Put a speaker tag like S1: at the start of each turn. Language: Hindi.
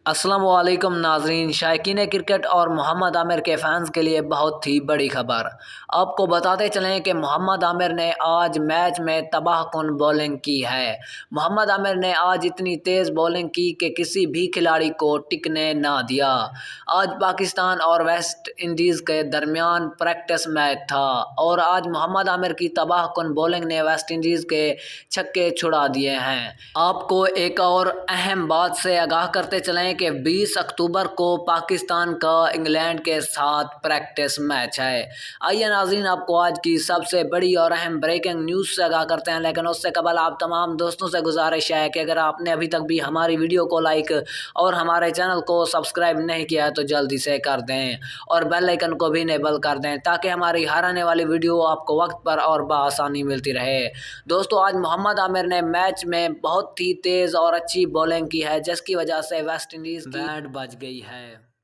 S1: अस्सलामुअलैकुम नाजरीन, शायकीन क्रिकेट और मोहम्मद आमिर के फैंस के लिए बहुत ही बड़ी खबर। आपको बताते चलें कि मोहम्मद आमिर ने आज मैच में तबाहकुन बॉलिंग की है। मोहम्मद आमिर ने आज इतनी तेज़ बॉलिंग की कि किसी भी खिलाड़ी को टिकने ना दिया। आज पाकिस्तान और वेस्ट इंडीज़ के दरमियान प्रैक्टिस मैच था और आज मोहम्मद आमिर की तबाहकुन बॉलिंग ने वेस्ट इंडीज़ के छक्के छुड़ा दिए हैं। आपको एक और अहम बात से आगाह करते चलें कि 20 अक्टूबर को पाकिस्तान का इंग्लैंड के साथ प्रैक्टिस मैच है। आइए नाज़रीन, आपको आज की सबसे बड़ी और अहम ब्रेकिंग न्यूज़ से आगाह करते हैं, लेकिन उससे कबल आप तमाम दोस्तों से गुजारिश है कि अगर आपने अभी तक भी हमारी वीडियो को लाइक और हमारे चैनल को सब्सक्राइब नहीं किया है तो जल्दी से कर दें और बेल आइकन को भी इनेबल कर दें ताकि हमारी हर आने वाली वीडियो आपको वक्त पर और बआसानी मिलती रहे। दोस्तों, आज मोहम्मद आमिर ने मैच में बहुत ही तेज़ और अच्छी बॉलिंग की है जिसकी वजह से वेस्ट इंडीज़ की बैंड बज गई है।